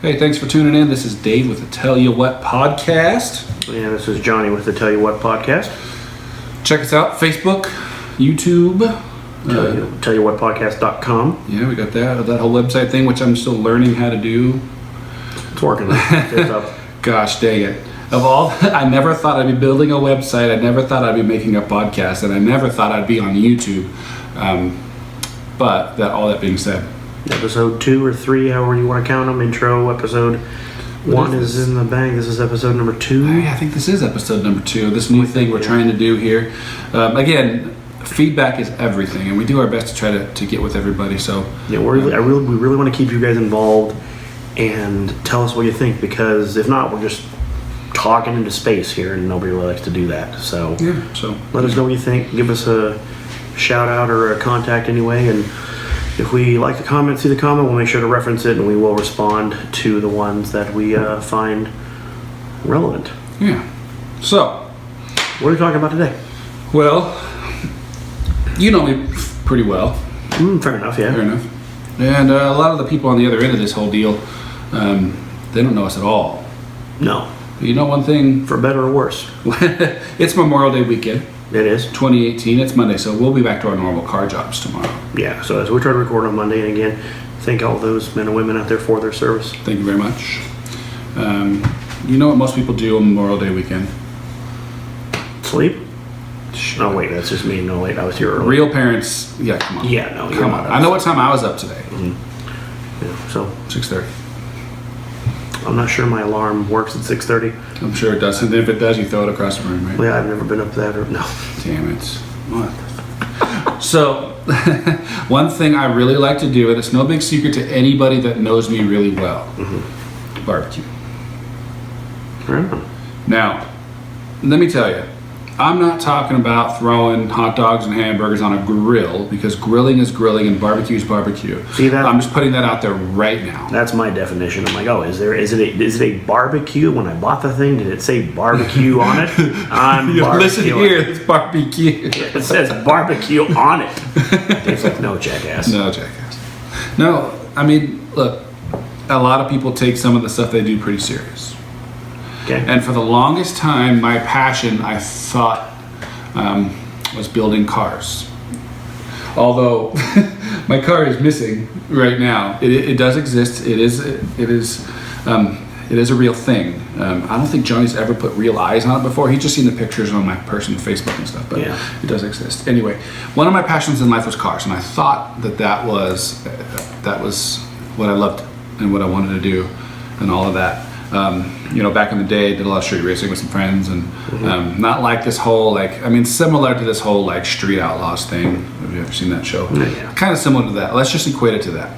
Hey, thanks for tuning in. This is Dave with the Tell You What podcast. Yeah, this is Johnny with the Tell You What podcast. Check us out, Facebook, YouTube. TellYouWhatPodcast.com. Yeah, we got that whole website thing, which I'm still learning how to do. It's working. It's up. Gosh dang it. I never thought I'd be building a website. I never thought I'd be making a podcast, and I never thought I'd be on YouTube. But all that being said, Episode 2 or 3, however you want to count them. Intro episode 1 is in the bag. This is episode number 2. I think this is episode number 2. This new thing we're trying to do here. Again, feedback is everything, and we do our best to try to get with everybody. So yeah, we really want to keep you guys involved and tell us what you think, because if not, we're just talking into space here, and nobody really likes to do that. So let us know what you think. Give us a shout out or a contact anyway, and if we like the comment, see the comment, we'll make sure to reference it, and we will respond to the ones that we find relevant. Yeah. So, what are we talking about today? Well, you know me pretty well. Fair enough, yeah. Fair enough. And a lot of the people on the other end of this whole deal, they don't know us at all. No. But you know one thing? For better or worse. It's Memorial Day weekend. It is. 2018. It's Monday, so we'll be back to our normal car jobs tomorrow. Yeah, so as we try to record on Monday, and again, thank all those men and women out there for their service. Thank you very much. You know what most people do on Memorial Day weekend? Sleep? Oh, wait, that's just me. No, wait, I was here early. Real parents, yeah, come on. Yeah, no, come on. I know what time I was up today. Mm-hmm. Yeah, so 6:30. I'm not sure my alarm works at 6:30. I'm sure it doesn't. If it does, you throw it across the room, right? Yeah, I've never been up that or no. Damn it. What? So, one thing I really like to do, and it's no big secret to anybody that knows me really well, barbecue. Yeah. Now, let me tell you, I'm not talking about throwing hot dogs and hamburgers on a grill, because grilling is grilling and barbecue is barbecue. See that? I'm just putting that out there right now. That's my definition. I'm like, oh, is it a barbecue? When I bought the thing, did it say barbecue on it? I'm barbecuing. Listen here, it's barbecue. It says barbecue on it. It's like, no, jackass. No, jackass. No, I mean, look, a lot of people take some of the stuff they do pretty serious. Okay. And for the longest time, my passion, I thought, was building cars. Although my car is missing right now, it does exist. It is a real thing. I don't think Johnny's ever put real eyes on it before. He's just seen the pictures on my personal Facebook and stuff, but yeah. It does exist. Anyway, one of my passions in life was cars, and I thought that was what I loved and what I wanted to do, and all of that. Back in the day, did a lot of street racing with some friends, and not like this whole, similar to this whole Street Outlaws thing. Have you ever seen that show? Yeah. Kind of similar to that. Let's just equate it to that.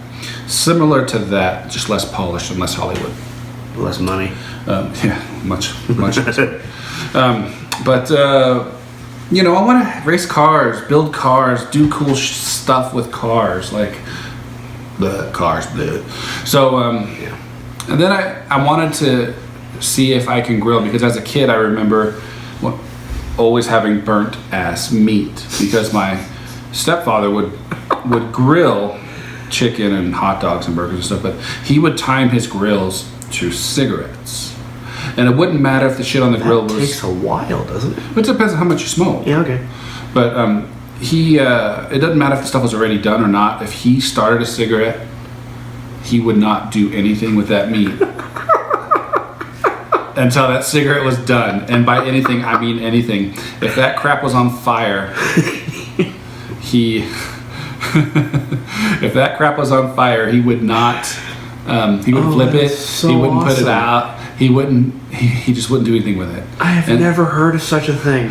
Similar to that, just less polished and less Hollywood. Less money. Much less. But I want to race cars, build cars, do cool stuff with cars, like the cars. Bleh. So, yeah. And then I wanted to see if I can grill, because as a kid I remember always having burnt ass meat, because my stepfather would grill chicken and hot dogs and burgers and stuff, but he would time his grills to cigarettes. And it wouldn't matter if the shit on the grill was... It takes a while, doesn't it? It depends on how much you smoke. Yeah, okay. But it doesn't matter if the stuff was already done or not. If he started a cigarette, he would not do anything with that meat until that cigarette was done. And by anything, I mean anything. If that crap was on fire, he would not, he would flip it. So he wouldn't put it awesome. out. He just wouldn't do anything with it. I have never heard of such a thing.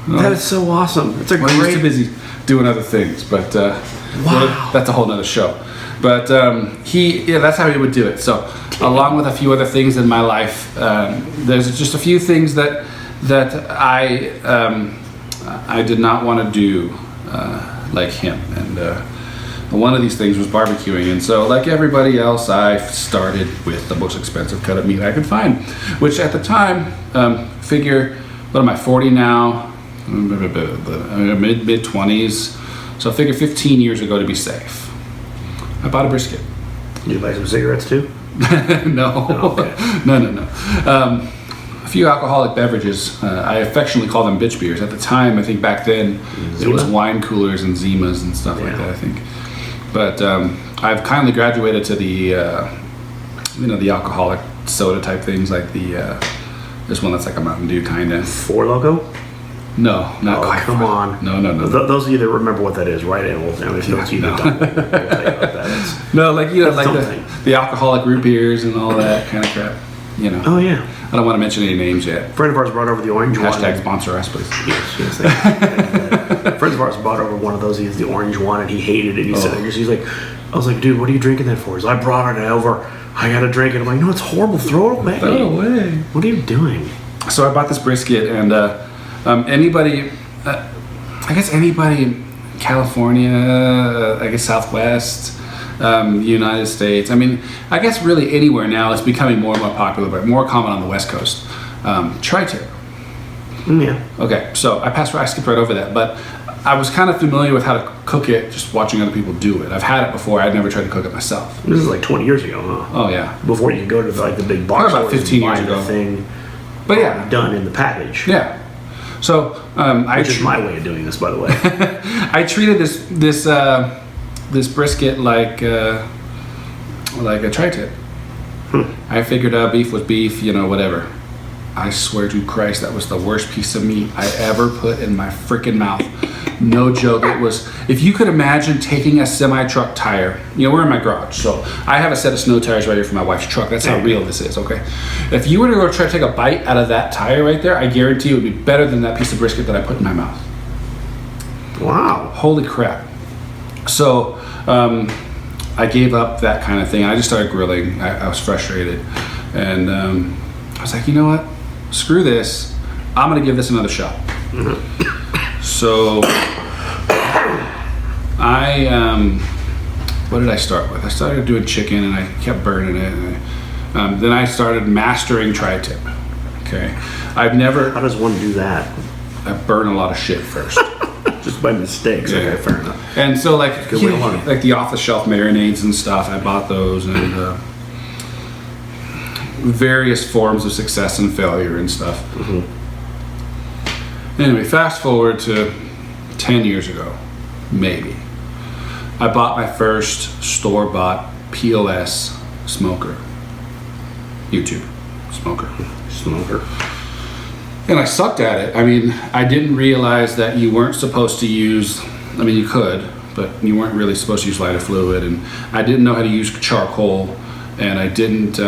Well, that is so awesome. It's a He's too busy doing other things, but wow. That's a whole nother show. But that's how he would do it. So, along with a few other things in my life, there's just a few things that I did not want to do like him. And one of these things was barbecuing. And so, like everybody else, I started with the most expensive cut of meat I could find, which at the time, figure, what am I, 40 now? Mid 20s. So I figure 15 years ago to be safe. I bought a brisket. Did you buy some cigarettes too? No. Oh, okay. No. A few alcoholic beverages. I affectionately call them bitch beers. At the time, I think back then, it was wine coolers and Zimas and stuff like that, I think. But I've kindly graduated to the, the alcoholic soda type things, like this one that's like a Mountain Dew kind of. Four Loko? No, not quite. Come on. No. Those of you that remember what that is, right? And if those of you that don't, we'll tell you about that. No, like the alcoholic root beers and all that kind of crap. Oh yeah. I don't want to mention any names yet. A friend of ours brought over the orange one. Hashtag sponsor us, please. Yes. Friends of ours brought over one of those. He has the orange one, and he hated it. He said, "He's like, I was like, dude, what are you drinking that for?" He's like, "I brought it over. I gotta drink it." I'm like, "No, it's horrible. Throw it away. Throw it away. What are you doing?" So I bought this brisket, and anybody in California, I guess Southwest, United States. I mean, I guess really anywhere now it's becoming more and more popular, but more common on the West Coast. Tri-tip. Yeah. Okay, so I skipped right over that, but I was kind of familiar with how to cook it just watching other people do it. I've had it before. I'd never tried to cook it myself. This is like 20 years ago, huh? Oh yeah. Before you could go to the big box. Probably about 15 years ago. Thing. But yeah, done in the package. Yeah. So which is my way of doing this, by the way. I treated this brisket like a tri-tip. I figured beef was beef, whatever. I swear to Christ, that was the worst piece of meat I ever put in my freaking mouth. No joke. It was, if you could imagine taking a semi-truck tire, we're in my garage, so I have a set of snow tires right here for my wife's truck. That's how real this is, okay? If you were to go try to take a bite out of that tire right there, I guarantee it would be better than that piece of brisket that I put in my mouth. Wow. Holy crap. So, I gave up that kind of thing. I just started grilling. I was frustrated. And I was like, you know what? Screw this. I'm going to give this another shot. So what did I start with? I started doing chicken and I kept burning it. And then I started mastering tri-tip. Okay. How does one do that? I burn a lot of shit first. Just by mistakes. Yeah. Okay, fair enough. And so like the off-the-shelf marinades and stuff, I bought those, and various forms of success and failure and stuff. Anyway, fast forward to 10 years ago, maybe. I bought my first store-bought POS smoker. YouTube smoker. And I sucked at it. I mean, I didn't realize that you weren't supposed to use, you could, but you weren't really supposed to use lighter fluid, and I didn't know how to use charcoal, and I just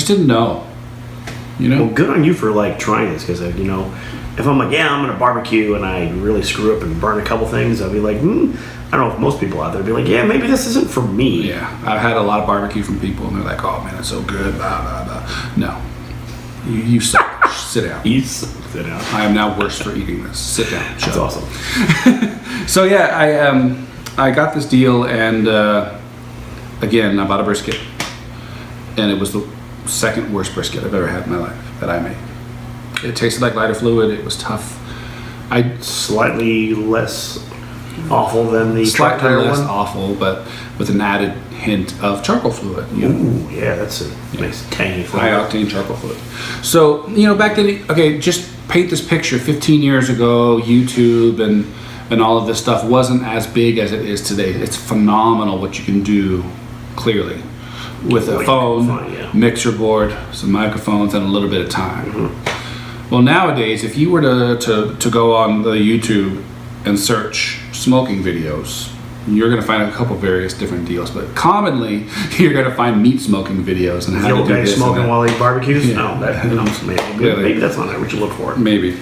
didn't know. Well, good on you for trying this, because if I'm like, I'm gonna barbecue and I really screw up and burn a couple things, I'll be like, I don't know if most people out there would be like, maybe this isn't for me. Yeah, I've had a lot of barbecue from people, and they're like, oh man, it's so good, blah blah blah. No, you suck. Sit down. Sit down. I am now worse for eating this. Sit down. That's awesome. So yeah, I got this deal, and again, I bought a brisket, and it was the second worst brisket I've ever had in my life that I made. It tasted like lighter fluid. It was tough. Slightly less awful than the slightly less one. Awful, but with an added hint of charcoal fluid. Ooh, yeah, that's a nice tangy flavor. High octane charcoal fluid. So back then, okay, just paint this picture. 15 years ago, YouTube and all of this stuff wasn't as big as it is today. It's phenomenal what you can do. Clearly. With a phone, mixer board, some microphones, and a little bit of time. Well, nowadays, if you were to go on the YouTube and search smoking videos, you're going to find a couple various different deals. But commonly, you're going to find meat smoking videos and how to do this. Smoking while he barbecues? Yeah. No, maybe that's not what you look for. Maybe,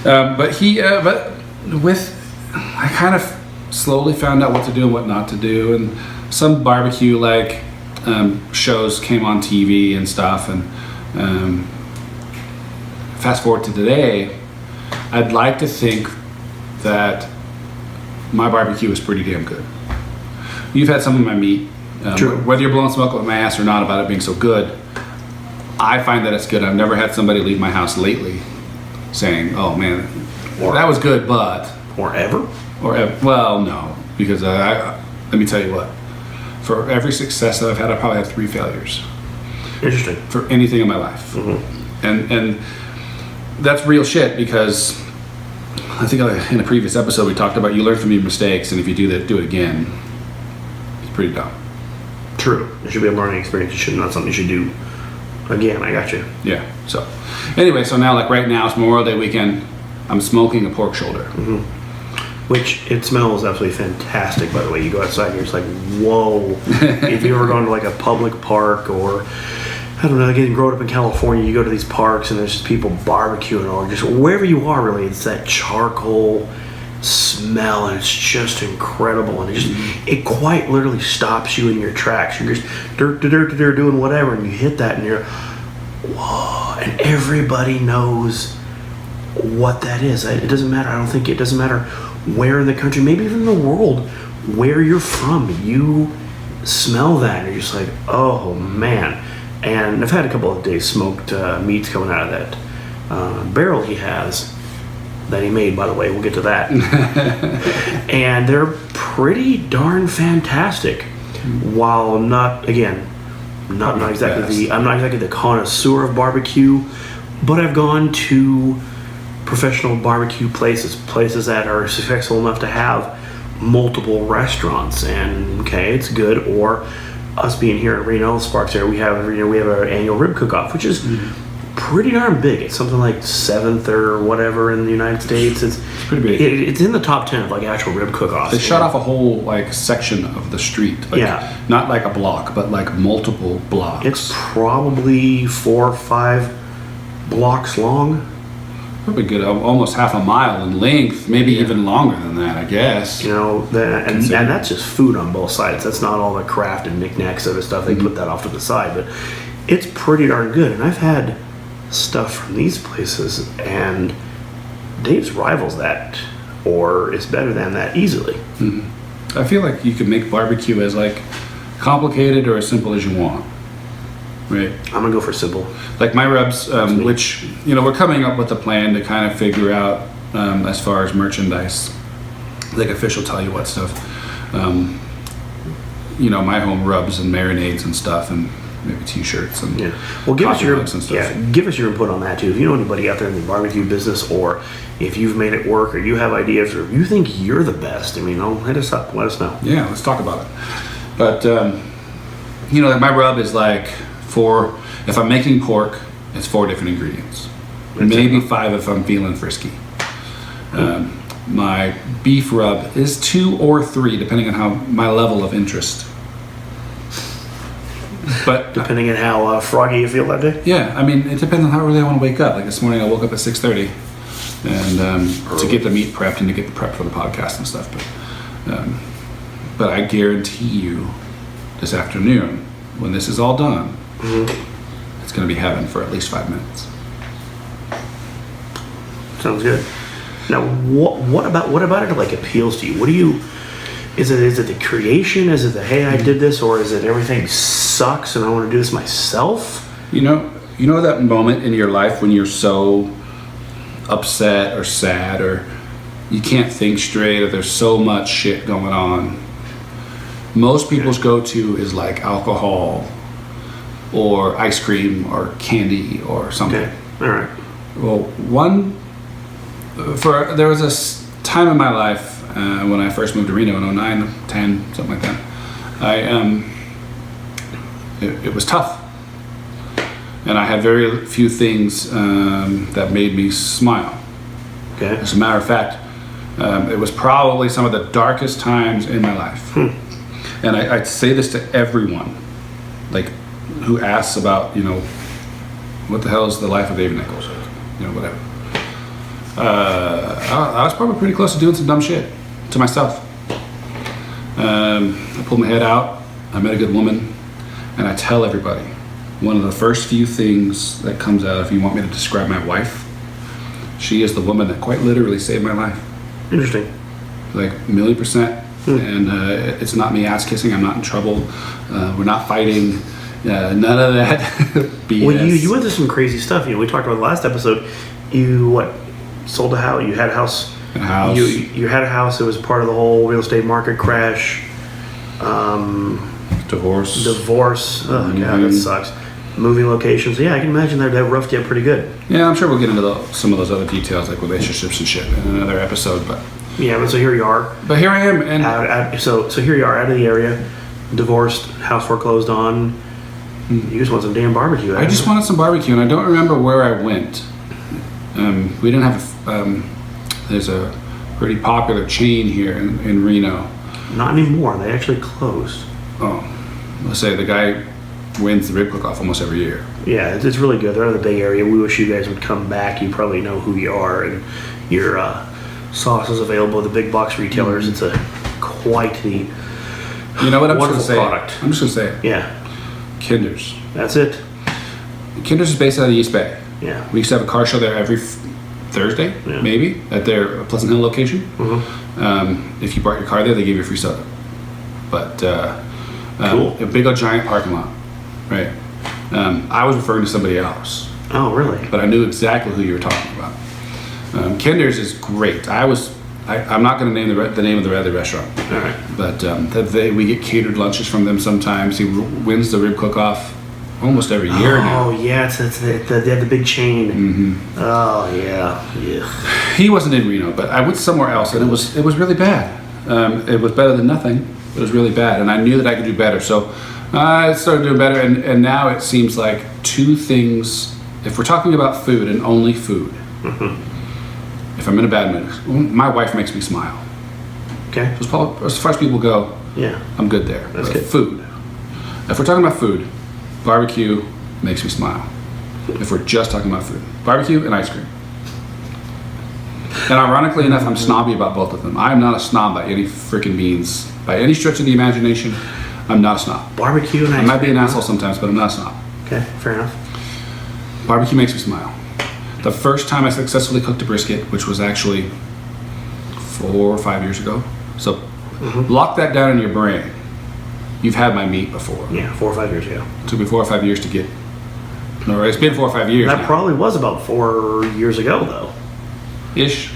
I kind of slowly found out what to do and what not to do, and some barbecue shows came on TV and stuff, and fast forward to today, I'd like to think that my barbecue is pretty damn good. You've had some of my meat. True. Whether you're blowing smoke up my ass or not about it being so good, I find that it's good. I've never had somebody leave my house lately saying, oh man, that was good, but... Or ever? Well, no, because let me tell you what. For every success that I've had, I probably have 3 failures. Interesting. For anything in my life. And that's real shit, because I think in a previous episode we talked about you learn from your mistakes, and if you do it again, it's pretty dumb. True. It should be a learning experience. It should not something you should do again. I got you. Yeah. So anyway, so now like right now it's Memorial Day weekend. I'm smoking a pork shoulder. Which it smells absolutely fantastic, by the way. You go outside and you're just like, whoa. If you ever gone to like a public park, or I don't know, again, growing up in California, you go to these parks and there's just people barbecuing, or just wherever you are, really, it's that charcoal smell, and it's just incredible. And it quite literally stops you in your tracks. You're just doing whatever, and you hit that, and you're, whoa. And everybody knows what that is. It doesn't matter. I don't think it doesn't matter where in the country, maybe even in the world, where you're from, you smell that and you're just like, oh man. And I've had a couple of days smoked meats coming out of that barrel he has that he made, by the way. We'll get to that. And they're pretty darn fantastic. While not exactly I'm not exactly the connoisseur of barbecue, but I've gone to professional barbecue places that are successful enough to have multiple restaurants, and okay, it's good. Or us being here in Reno, Sparks area, we have our annual rib cook-off, which is pretty darn big. It's something like 7th or whatever in the United States. It's pretty big. It's in the top 10 of like actual rib cook-offs. They shut off a whole like section of the street. Like, yeah, not like a block, but like multiple blocks. It's probably 4 or 5 blocks long. Probably good, almost half a mile in length, maybe even longer than that, I guess. You know, and that's just food on both sides. That's not all the craft and knickknacks other stuff. They put that off to the side, but it's pretty darn good. And I've had stuff from these places, and Dave's rivals that, or is better than that easily. I feel like you could make barbecue as like complicated or as simple as you want. Right. I'm gonna go for simple. Like my rubs, which we're coming up with a plan to kind of figure out as far as merchandise, like official tell you what stuff. My home rubs and marinades and stuff, and maybe t-shirts and Well, give us your and stuff. give us your input on that too. If you know anybody out there in the barbecue business, or if you've made it work, or you have ideas, or you think you're the best, hit us up. Let us know. Yeah, let's talk about it. But like my rub is like if I'm making pork, it's 4 different ingredients. Maybe 5 if I'm feeling frisky. My beef rub is 2 or 3, depending on how my level of interest. But depending on how froggy you feel that day. Yeah, it depends on how early I want to wake up. Like this morning, I woke up at 6:30, and to get the meat prepped and to get the prep for the podcast and stuff. But I guarantee you, this afternoon, when this is all done, it's going to be heaven for at least 5 minutes. Sounds good. Now, what about it like appeals to you? What do you? Is it the creation? Is it the hey, I did this, or is it everything sucks and I want to do this myself? You know that moment in your life when you're so upset or sad, or you can't think straight, or there's so much shit going on. Most people's go-to is like alcohol, or ice cream, or candy, or something. Okay. All right. Well, there was a time in my life when I first moved to Reno in 09, 10, something like that. It was tough, and I had very few things that made me smile. Okay. As a matter of fact, it was probably some of the darkest times in my life. And I'd say this to everyone, like, who asks about, what the hell is the life of David Nichols, whatever. I was probably pretty close to doing some dumb shit to myself. I pulled my head out. I met a good woman, and I tell everybody, one of the first few things that comes out, if you want me to describe my wife, she is the woman that quite literally saved my life. Interesting. Like 1,000,000%. And it's not me ass kissing. I'm not in trouble. We're not fighting. None of that BS. Well, you went through some crazy stuff. We talked about the last episode. You sold a house? You had a house. A house. You had a house that was part of the whole real estate market crash. Divorce. Oh god, that sucks. Moving locations. Yeah, I can imagine that roughed you up pretty good. Yeah, I'm sure we'll get into some of those other details like relationships and shit in another episode. But yeah, but so here you are. But here I am, and so here you are, out of the area, divorced, house foreclosed on. You just want some damn barbecue. I just wanted some barbecue, and I don't remember where I went. We didn't have. There's a pretty popular chain here in Reno. Not anymore. They actually closed. Oh, let's say the guy wins the rib cook-off almost every year. Yeah, it's really good. They're in the Bay Area. We wish you guys would come back. You probably know who you are, and your sauce is available at the big box retailers. It's quite the You know what I'm just wonderful gonna say? product. I'm just gonna say it. Yeah, Kinder's. that's it. Kinder's is based out of the East Bay. Yeah. We used to have a car show there every Thursday, Yeah. maybe, at their Pleasant Hill location. If you brought your car there, they gave you a free soda. But Cool. a big old giant parking lot, right? I was referring to somebody else, Oh, really? but I knew exactly who you were talking about. Kinder's is great. I'm not going to name the name of the other restaurant, All right. but we get catered lunches from them sometimes. He wins the rib cook-off almost every year now. Oh, yeah. They have the big chain. Oh, yeah. Yeah. He wasn't in Reno, but I went somewhere else, and it was really bad. It was better than nothing. It was really bad, and I knew that I could do better. So I started doing better, and now it seems like two things. If we're talking about food and only food, if I'm in a bad mood, my wife makes me smile. Okay. As far as people go, Yeah. I'm good there. That's But good. Food. If we're talking about food, barbecue makes me smile. If we're just talking about food, barbecue and ice cream. And ironically enough, I'm snobby about both of them. I'm not a snob by any freaking means. By any stretch of the imagination, I'm not a snob. Barbecue and ice I might be an cream. asshole sometimes, but I'm not a snob. Okay, fair enough. Barbecue makes me smile. The first time I successfully cooked a brisket, which was actually 4 or 5 years ago. So lock that down in your brain. You've had my meat before. Yeah, 4 or 5 years ago. It took me 4 or 5 years to get. No, it's been 4 or 5 years That now. probably was about 4 years ago, though. Ish.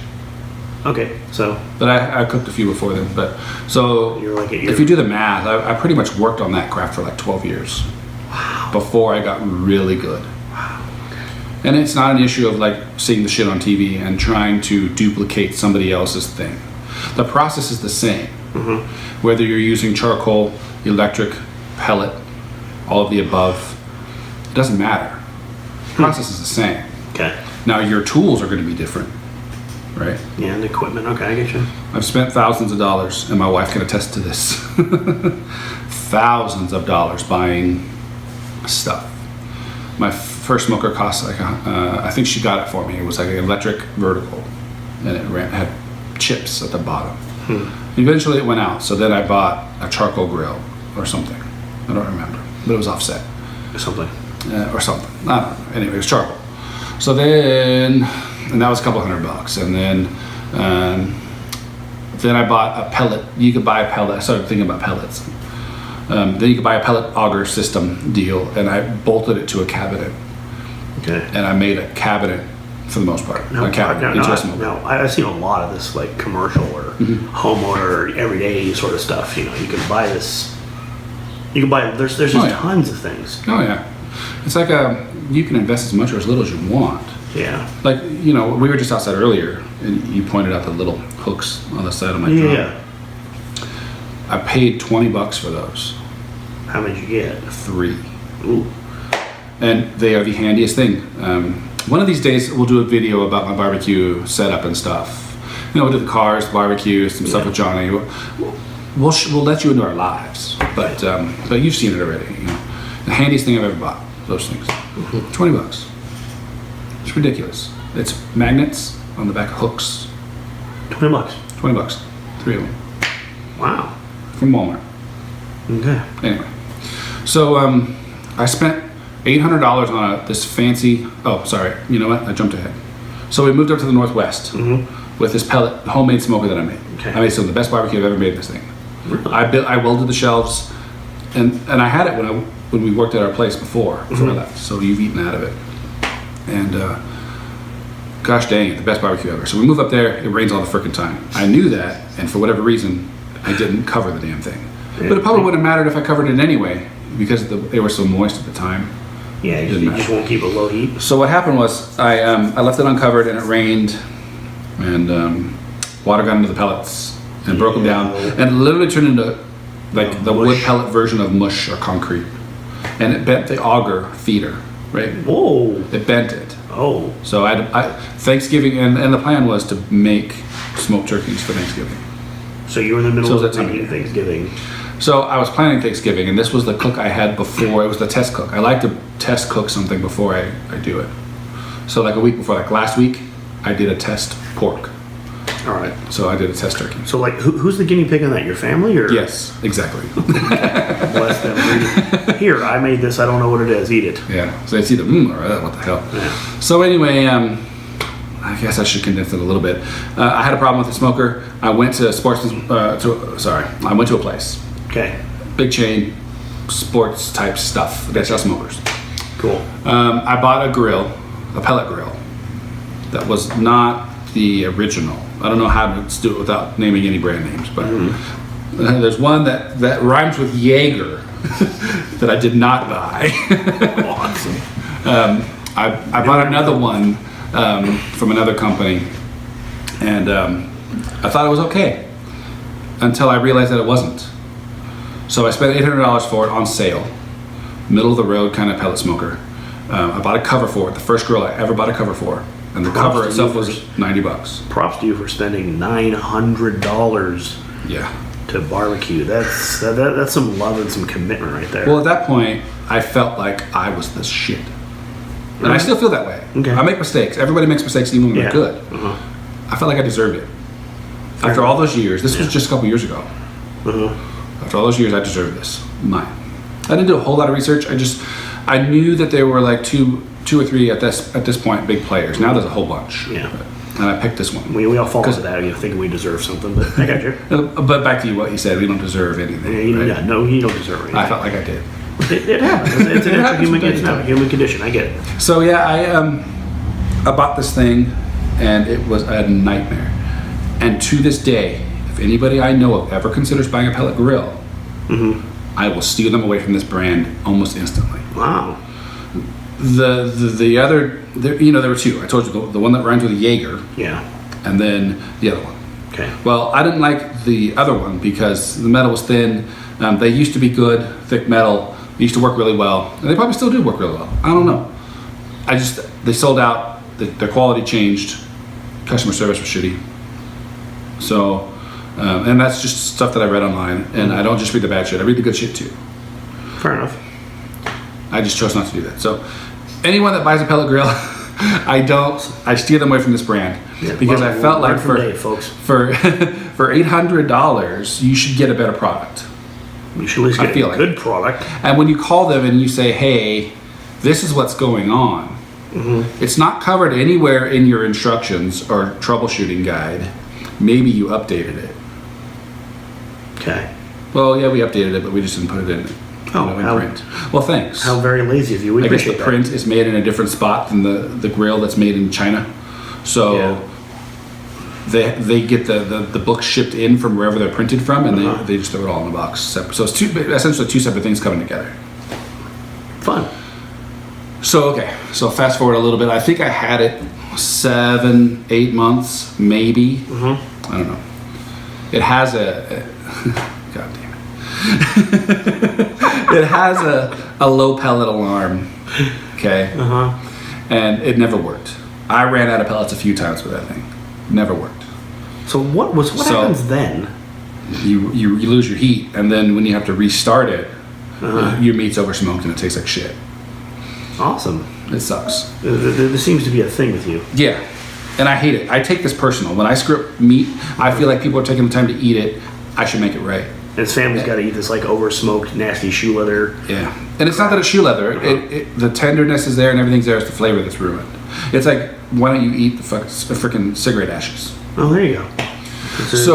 Okay, so But I cooked a few before then. But so You're like if you do the math, I pretty much worked on that craft for like 12 years. Wow. Before I got really good. Wow. And it's not an issue of like seeing the shit on TV and trying to duplicate somebody else's thing. The process is the same. Whether you're using charcoal, electric, pellet, all of the above, it doesn't matter. The process is the same. Okay. Now your tools are going to be different, right? Yeah, and equipment. Okay, I get you. I've spent thousands of dollars, and my wife can attest to this. Thousands of dollars buying stuff. My first smoker cost like I think she got it for me. It was like an electric vertical, and it had chips at the bottom. Eventually, it went out. So then I bought a charcoal grill or something. I don't remember, but it was offset Something. or something. I don't know. Anyway, it was charcoal. So then, and that was a couple $100, and then I bought a pellet. You could buy a pellet. I started thinking about pellets. Then you could buy a pellet auger system deal, and I bolted it to a cabinet, Okay. and I made a cabinet for the most part. A cabinet into a smoker. No, I've seen a lot of this like commercial or homeowner everyday sort of stuff. You know, you can buy this. You can buy. There's just yeah. tons of things. Oh yeah, it's like you can invest as much or as little as you want. Yeah. Like, you know, we were just outside earlier, and you pointed out the little hooks on the side of my drum. Yeah. I paid $20 for those. How many did you get? 3. Ooh. And they are the handiest thing. One of these days, we'll do a video about my barbecue setup and stuff. You know, we'll do the cars, barbecue, some stuff with Johnny. We'll let you into our lives, but you've seen it already. You know, the handiest thing I've ever bought. Those things, $20. It's ridiculous. It's magnets on the back of hooks. $20. $20, 3 of them Wow. from Walmart. Okay. Anyway, so I spent $800 on this fancy. Oh, sorry. You know what? I jumped ahead. So we moved up to the Northwest with this pellet homemade smoker that I made. Okay. I made some of the best barbecue I've ever made in this thing. Really? I welded the shelves, and I had it when we worked at our place before I left. So you've eaten out of it, and gosh dang it, the best barbecue ever. So we move up there. It rains all the frickin' time. I knew that, and for whatever reason, I didn't cover the damn thing. But it probably wouldn't have mattered if I covered it anyway, because they were so moist at the time. Yeah, you just won't keep it low heat. So what happened was I left it uncovered and it rained, and water got into the pellets and broke them down, and it literally turned into like the wood pellet version of mush or concrete, and it bent the auger feeder, right? Whoa! It bent it. Oh. So I Thanksgiving, and the plan was to make smoked turkeys for Thanksgiving. So you were in the middle So of making Thanksgiving. So I was planning Thanksgiving, and this was the cook I had before. It was the test cook. I like to test cook something before I do it. So like a week before, like last week, I did a test pork. All right. So I did a test turkey. So like, who's the guinea pig on that? Your family or? Yes, exactly. Bless them. Here, I made this. I don't know what it is. Eat it. Yeah. So it's either or what the hell. Yeah. So anyway, I guess I should condense it a little bit. I had a problem with the smoker. I went to I went to a place. Okay. Big chain, sports type stuff. They sell smokers. Cool. I bought a grill, a pellet grill, that was not the original. I don't know how to do it without naming any brand names, but there's one that rhymes with Jaeger that I did not buy. Awesome. I bought another one from another company, and I thought it was okay until I realized that it wasn't. So I spent $800 for it on sale, middle of the road kind of pellet smoker. I bought a cover for it, the first grill I ever bought a cover for, and the cover itself was $90. Props to you for spending $900 to barbecue. That's some love and some commitment right there. Well, at that point, I felt like I was the shit. And I still feel that way. Okay. I make mistakes. Everybody makes mistakes even when they're good. I felt like I deserved it. After all those years, this was just a couple years ago. After all those years, I deserved this. Mine. I didn't do a whole lot of research. I knew that there were like two or three at this point big players. Now there's a whole bunch. Yeah. And I picked this one. We all fall into that, thinking we deserve something, but I got you. But back to what you said, we don't deserve anything. Right? Yeah, no, you don't deserve anything. I felt like I did. It happens. It's a human condition. I get it. So yeah, I bought this thing, and it was a nightmare. And to this day, if anybody I know of ever considers buying a pellet grill, I will steal them away from this brand almost instantly. Wow. The other, there were two. I told you the one that rhymes with a Jaeger. Yeah. And then the other one. Okay. Well, I didn't like the other one because the metal was thin. They used to be good, thick metal. They used to work really well. And they probably still do work really well. I don't know. They sold out. Their quality changed. Customer service was shitty. So, and that's just stuff that I read online. And I don't just read the bad shit. I read the good shit too. Fair enough. I just chose not to do that. So, anyone that buys a pellet grill, I steer them away from this brand because I felt like for $800, you should get a better product. You should at least get a good product. And when you call them and you say, "Hey, this is what's going on," it's not covered anywhere in your instructions or troubleshooting guide. Maybe you updated it. Okay. Well, yeah, we updated it, but we just didn't put it in. In print. Well, thanks. How very lazy of you. We I guess the appreciate print is made in a different spot than the grill that's made in China. So they get the book shipped in from wherever they're printed from, and they just throw it all in a box. So it's essentially two separate things coming together. Fun. So fast forward a little bit. I think I had it 7-8 months, maybe. I don't know. It has God damn it. It has a low pellet alarm, okay? And it never worked. I ran out of pellets a few times with that thing. Never worked. So what happens then? You lose your heat, and then when you have to restart it, your meat's over smoked and it tastes like shit. Awesome. It sucks. There seems to be a thing with you. Yeah, and I hate it. I take this personal. When I screw up meat, I feel like people are taking the time to eat it. I should make it right. And his family's got to eat this like over smoked, nasty shoe leather. Yeah, and it's not that it's shoe leather. The tenderness is there and everything's there. It's the flavor that's ruined. It's like, why don't you eat the freaking cigarette ashes? Oh, there you go. It's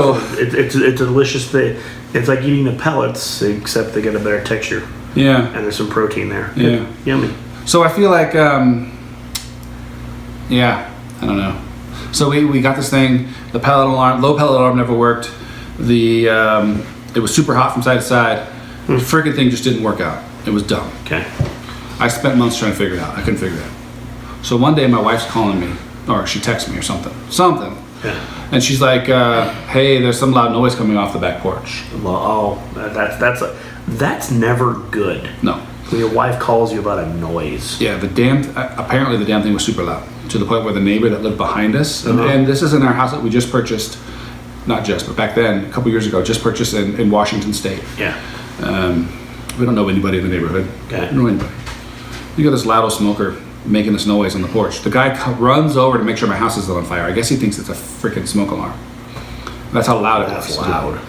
a delicious thing. It's like eating the pellets, except they get a better texture. Yeah, and there's some protein there. Yeah, good. Yummy. So I feel like, I don't know. So we got this thing. The pellet alarm, low pellet alarm never worked. The It was super hot from side to side. The freaking thing just didn't work out. It was dumb. Okay. I spent months trying to figure it out. I couldn't figure it out. So one day my wife's calling me, or she texts me or something. Yeah. And she's like, hey, there's some loud noise coming off the back porch. Well, that's never good. No. When your wife calls you about a noise. Yeah, apparently the damn thing was super loud, to the point where the neighbor that lived behind us, and this is in our house that we just purchased, not just, but back then, a couple years ago, just purchased in Washington State. Yeah. We don't know anybody in the neighborhood. Okay. We don't know anybody. You got this loud old smoker making this noise on the porch. The guy runs over to make sure my house isn't on fire. I guess he thinks it's a freaking smoke alarm. That's how loud it was. That's loud.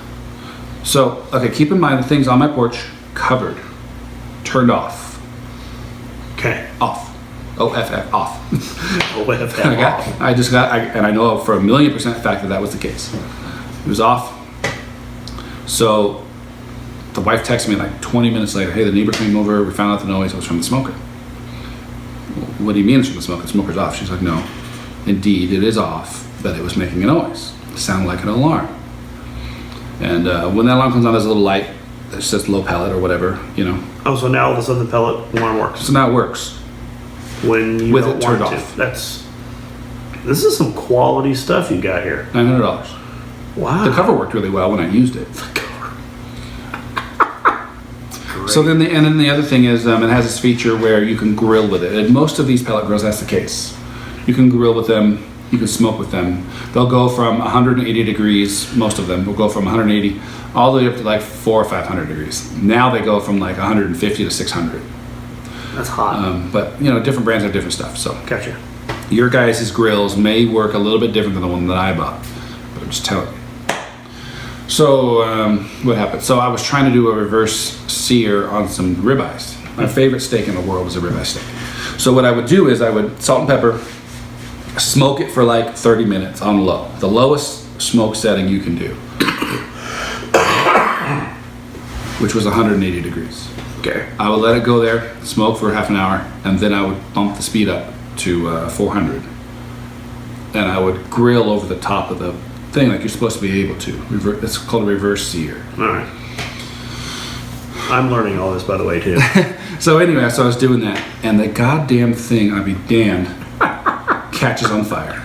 So, okay, keep in mind the thing's on my porch, covered, turned off. Okay. Off. O-F-F, off. O-F-F, off. And I know for 1,000,000% fact that was the case. It was off. So, the wife texted me like 20 minutes later, hey, the neighbor came over, we found out the noise, it was from the smoker. What do you mean it's from the smoker? The smoker's off. She's like, no, indeed it is off, but it was making a noise. It sounded like an alarm. And when that alarm comes on, there's a little light that says low pellet or whatever, you know. Oh, so now all of a sudden the pellet alarm works. So now it works. When you With don't it turned want to. off. This is some quality stuff you got here. $900. Wow. The cover worked really well when I used it. Great. So then the other thing is it has this feature where you can grill with it. And most of these pellet grills, that's the case. You can grill with them. You can smoke with them. They'll go from 180 degrees. Most of them will go from 180 all the way up to like 400 or 500 degrees. Now they go from like 150 to 600. That's hot. But you know, different brands have different stuff. So Gotcha. your guys' grills may work a little bit different than the one that I bought. But I'm just telling you. So what happened? So I was trying to do a reverse sear on some ribeyes. My favorite steak in the world is a ribeye steak. So what I would do is I would salt and pepper, smoke it for like 30 minutes on low. The lowest smoke setting you can do, which was 180 degrees. Okay. I would let it go there, smoke for half an hour, and then I would bump the speed up to 400. And I would grill over the top of the thing like you're supposed to be able to. It's called a reverse sear. All right. I'm learning all this, by the way, too. So anyway, so I was doing that, and the goddamn thing, I'd be damned, catches on fire.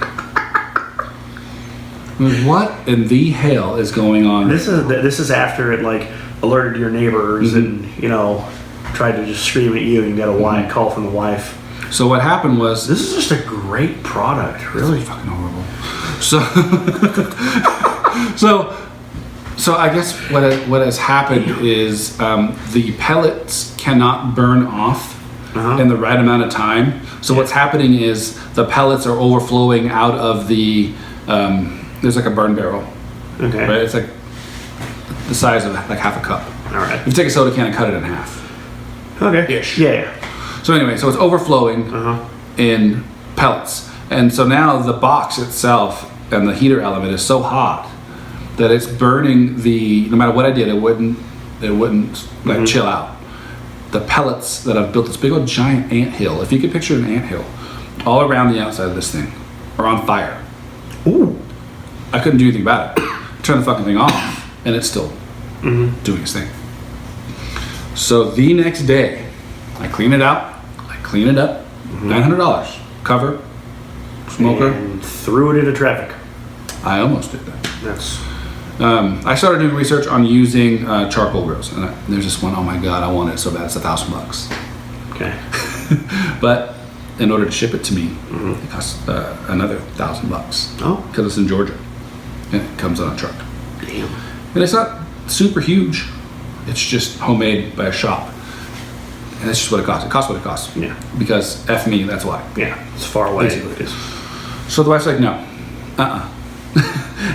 I mean, what in the hell is going on? This is after it like alerted your neighbors and tried to just scream at you and you got a call from the wife. So what happened was This is just a great product, really. fucking horrible. So I guess what has happened is the pellets cannot burn off in the right amount of time. So what's happening is the pellets are overflowing out of the there's like a burn barrel. Okay. Right? It's like the size of like half a cup. All right. If you take a soda can and cut it in half. Okay. Ish. Yeah. So anyway, so it's overflowing in pellets. And so now the box itself and the heater element is so hot that it's burning no matter what I did, it wouldn't like chill out. The pellets that I've built, this big old giant anthill, if you could picture an anthill, all around the outside of this thing are on fire. Ooh. I couldn't do anything about it. Turn the fucking thing off and it's still doing its thing. So the next day, I clean it out, I clean it up, $900, cover, smoker. And threw it into traffic. I almost did that. That's I started doing research on using charcoal grills, and there's this one, oh my god, I want it so bad, it's $1,000. okay. But in order to ship it to me, it costs another $1,000. Oh. Because it's in Georgia, and it comes on a truck. Damn. And it's not super huge, it's just homemade by a shop. And that's just what it costs. It costs what it costs. Yeah. Because F me, that's why. Yeah. It's far away. Basically. So the wife's like, no.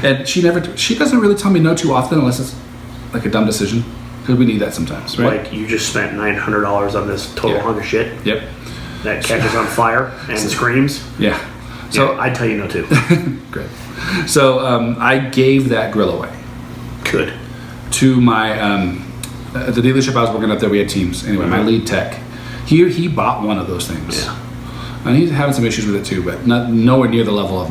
And she doesn't really tell me no too often unless it's like a dumb decision. Because we need that sometimes, right? Like you just spent $900 on this total hunk of shit Yep. that catches on fire and screams. Yeah. So I'd tell you no too. Great. So I gave that grill away. Good. To my the dealership I was working at there, we had teams. Anyway, my lead tech, he bought one of those things. Yeah. And he's having some issues with it too, but nowhere near the level of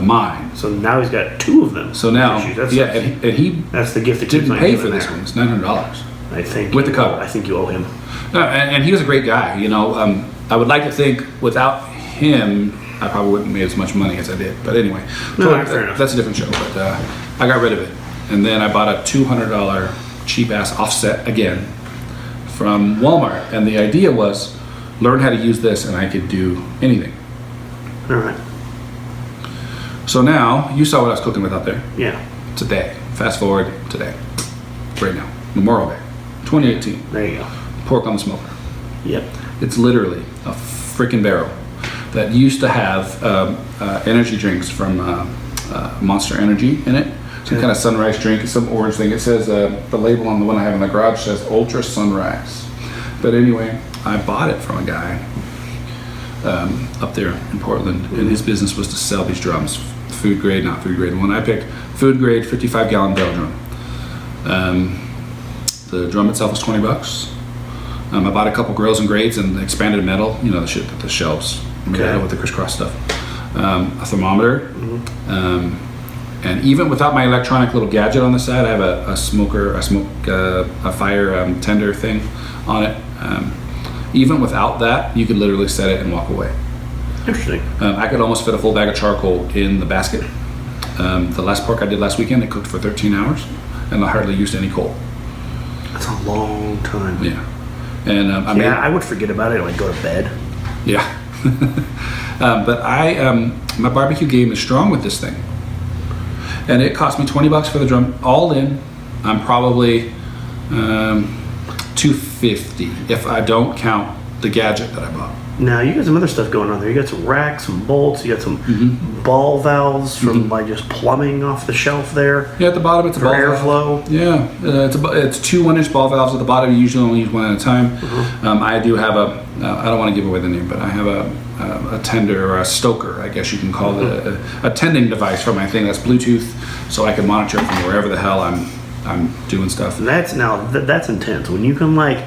mine. So now he's got 2 of them. So now, and he that's the gift that didn't keeps pay for this one. It's $900. I think with the cover. I think you owe him. And he was a great guy. You know, I would like to think without him, I probably wouldn't have made as much money as I did. But anyway, fair enough. That's a different show. But I got rid of it, and then I bought a $200 cheap ass offset again from Walmart, and the idea was learn how to use this, and I could do anything. All right. So now you saw what I was cooking with out there. Yeah. Today, fast forward today, right now, Memorial Day, 2018. There you go. Pork on the smoker. Yep. It's literally a freaking barrel that used to have energy drinks from Monster Energy in it. Some kind of sunrise drink, some orange thing. It says, the label on the one I have in the garage says Ultra Sunrise. But anyway, I bought it from a guy up there in Portland, and his business was to sell these drums. Food grade, not food grade. The one I picked, food grade, 55-gallon barrel drum. The drum itself was $20. I bought a couple grills and grades and expanded metal, you know, the shit that the shelves made out of with the crisscross stuff. A thermometer. And even without my electronic little gadget on the side, I have a fire tender thing on it. Even without that, you could literally set it and walk away. Interesting. I could almost fit a full bag of charcoal in the basket. The last pork I did last weekend, it cooked for 13 hours, and I hardly used any coal. That's a long time. Yeah. And I would forget about it and I'd go to bed. Yeah. But my barbecue game is strong with this thing. And it cost me $20 for the drum. All in, I'm probably $250 if I don't count the gadget that I bought. Now you got some other stuff going on there. You got some racks, some bolts. You got some ball valves from like just plumbing off the shelf there. Yeah, at the bottom it's a ball airflow. valve. Yeah, it's 2 1-inch ball valves at the bottom. You usually only use one at a time. I do have I don't want to give away the name, but I have a tender or a stoker, I guess you can call it, a tending device for my thing that's Bluetooth, so I can monitor it from wherever the hell I'm doing stuff. That's intense. When you can like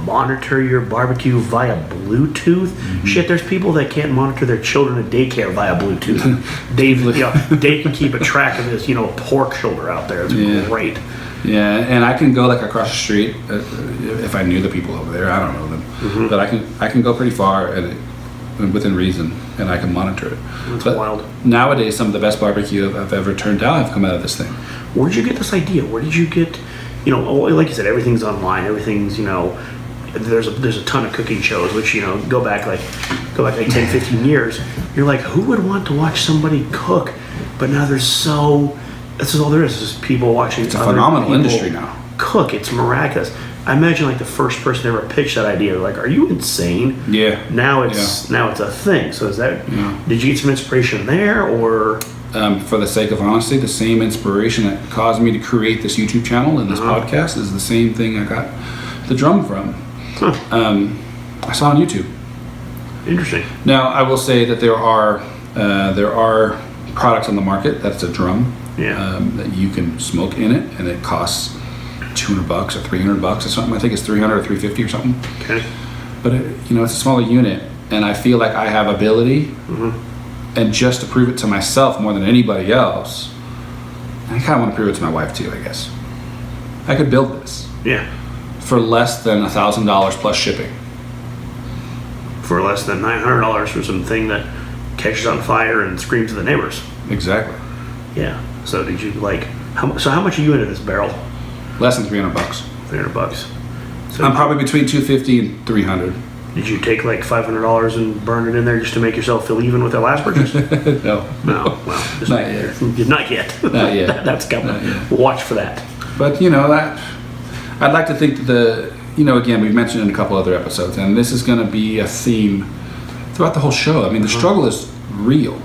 monitor your barbecue via Bluetooth. Shit, there's people that can't monitor their children at daycare via Bluetooth. Dave can keep a track of this, pork shoulder out there. It's great. Yeah, and I can go like across the street if I knew the people over there. I don't know them, but I can go pretty far and within reason, and I can monitor it. That's wild. Nowadays, some of the best barbecue I've ever turned down have come out of this thing. Where did you get this idea? Where did you get, like you said, everything's online. Everything's, there's a ton of cooking shows, which, go back like 10, 15 years. You're like, who would want to watch somebody cook? But now this is all there is people watching. It's a phenomenal industry now. Cook. It's miraculous. I imagine like the first person ever pitched that idea, like, are you insane? Yeah. Now it's a thing. So is that, did you get some inspiration there, or? For the sake of honesty, the same inspiration that caused me to create this YouTube channel and this podcast is the same thing I got the drum from. I saw on YouTube. Interesting. Now, I will say that there are products on the market that's a drum that you can smoke in it, and it costs $200 or $300 or something. I think it's $300 or $350 or something. Okay. But it's a smaller unit, and I feel like I have ability, and just to prove it to myself more than anybody else, I kind of want to prove it to my wife too, I guess. I could build this. Yeah. For less than $1,000 plus shipping. For less than $900 for something that catches on fire and screams to the neighbors. Exactly. Yeah. So did you how much are you into this barrel? Less than $300. $300. So I'm probably between $250 and $300. Did you take like $500 and burn it in there just to make yourself feel even with that last purchase? No. Well, just not yet. Not yet. Not yet. That's coming. Watch for that. But that I'd like to think that again, we've mentioned in a couple other episodes, and this is going to be a theme throughout the whole show. I mean, the struggle is real.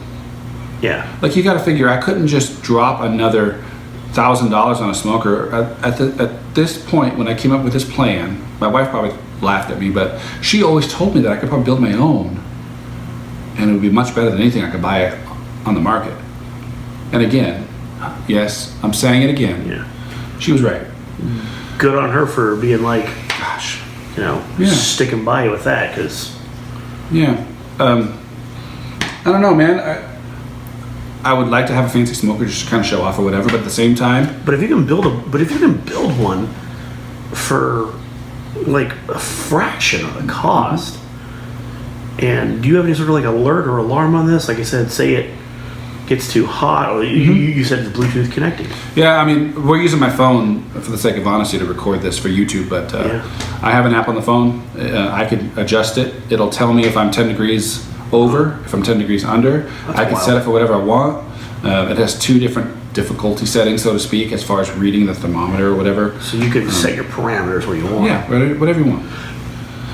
Yeah. Like, you got to figure, I couldn't just drop another $1,000 on a smoker. At this point, when I came up with this plan, my wife probably laughed at me, but she always told me that I could probably build my own, and it would be much better than anything I could buy on the market. And again, yes, I'm saying it again. Yeah. She was right. Good on her for being like, gosh, sticking by you with that, because. Yeah. I don't know, man. I would like to have a fancy smoker just to kind of show off or whatever, but at the same time, But if you can build one for like a fraction of the cost, and do you have any sort of like alert or alarm on this? Like I said, say it gets too hot, or you said it's Bluetooth connecting. yeah, I mean, we're using my phone for the sake of honesty to record this for YouTube, but I have an app on the phone. I could adjust it. It'll tell me if I'm 10 degrees over, if I'm 10 degrees under. That's I can set it for whatever I want. It has 2 different difficulty settings, so to speak, as far as reading the thermometer or whatever. So you can set your parameters where you want. Yeah, whatever you want.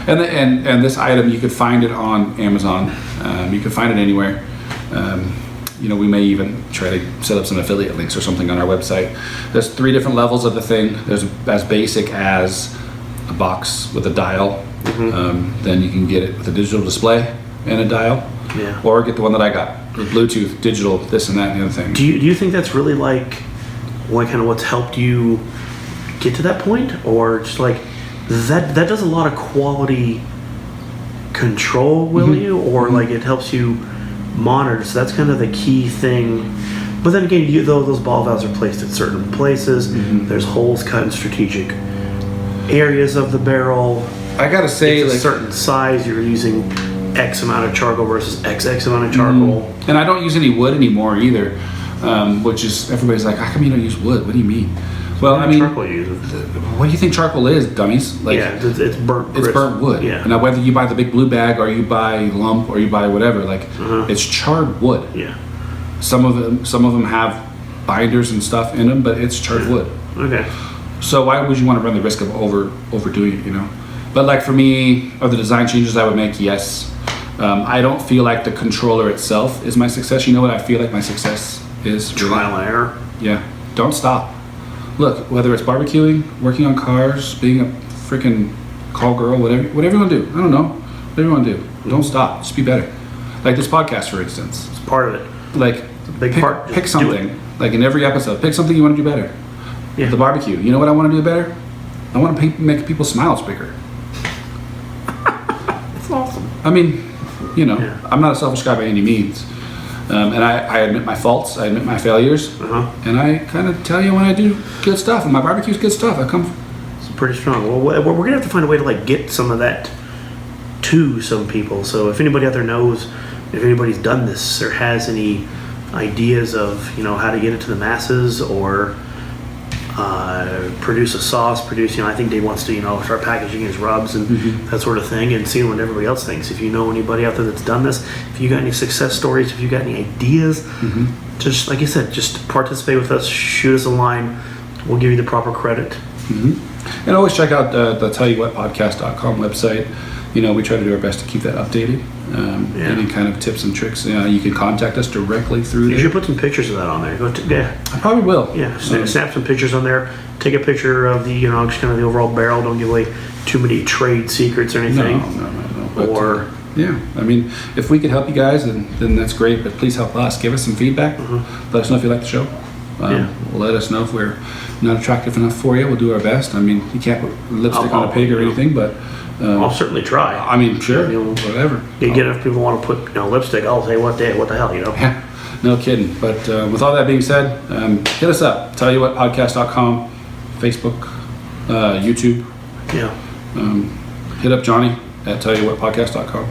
And this item, you could find it on Amazon. You can find it anywhere. We may even try to set up some affiliate links or something on our website. There's 3 different levels of the thing. There's as basic as a box with a dial. Then you can get it with a digital display and a dial. Yeah. Or get the one that I got with Bluetooth, digital, this and that and the other thing. Do you think that's really like kind of what's helped you get to that point, or just like that does a lot of quality control, will you, or like it helps you monitor? So that's kind of the key thing. But then again, those ball valves are placed at certain places. There's holes cut in strategic areas of the barrel. I gotta say, it's a certain size. You're using X amount of charcoal versus XX amount of charcoal. And I don't use any wood anymore either, which is, everybody's like, how come you don't use wood? What do you mean? Well, I mean, charcoal uses. What do you think charcoal is, dummies? Like, yeah, it's burnt. It's burnt wood. Yeah. Now, whether you buy the big blue bag or you buy lump or you buy whatever, like it's charred wood. Yeah. Some of them have binders and stuff in them, but it's charred wood. Okay. So why would you want to run the risk of overdoing it? But like for me, are the design changes I would make? Yes. I don't feel like the controller itself is my success. You know what I feel like my success is? Trial and error. Yeah. Don't stop. Look, whether it's barbecuing, working on cars, being a freaking call girl, whatever you want to do. I don't know. Whatever you want to do. Don't stop. Just be better. Like this podcast, for instance. It's part of it. Like, It's a big part. Pick something. Like in every episode, pick something you want to do better. Yeah. The barbecue. You know what I want to do better? I want to make people's smiles bigger. It's awesome. I mean, I'm not a selfish guy by any means. And I admit my faults, I admit my failures, and I kind of tell you when I do good stuff, and my barbecue's good stuff. It's pretty strong. Well, we're going to have to find a way to like get some of that to some people. So if anybody out there knows, if anybody's done this or has any ideas of, how to get it to the masses, or produce a sauce, I think Dave wants to, start packaging his rubs and that sort of thing, and seeing what everybody else thinks. If you know anybody out there that's done this, if you got any success stories, if you got any ideas, just like I said, just participate with us, shoot us a line. We'll give you the proper credit. And always check out the tellyouwhatpodcast.com website. We try to do our best to keep that updated. Any kind of tips and tricks, you can contact us directly through there. You should put some pictures of that on there. I probably will. Yeah, snap some pictures on there. Take a picture of the, just kind of the overall barrel. Don't give away too many trade secrets or anything. No. But, I mean, if we could help you guys, then that's great. But please help us. Give us some feedback. Let us know if you like the show. Let us know if we're not attractive enough for you. We'll do our best. I mean, you can't put lipstick on a pig or anything, but I'll certainly try. I mean, sure, whatever. You get enough people want to put lipstick, I'll say what the hell, Yeah, no kidding. But with all that being said, hit us up. tellyouwhatpodcast.com, Facebook, YouTube. Yeah. Hit up Johnny at tellyouwhatpodcast.com.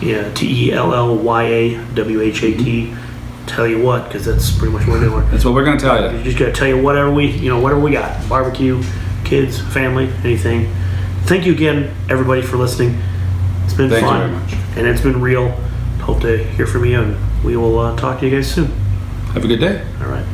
Yeah, TELLYAWHAT. Tell you what, because that's pretty much what we're doing. That's what we're gonna tell you. You just gotta tell you whatever we got. Barbecue, kids, family, anything. Thank you again, everybody, for listening. It's been fun. Thank you very much. And it's been real. Hope to hear from you, and we will talk to you guys soon. Have a good day. All right.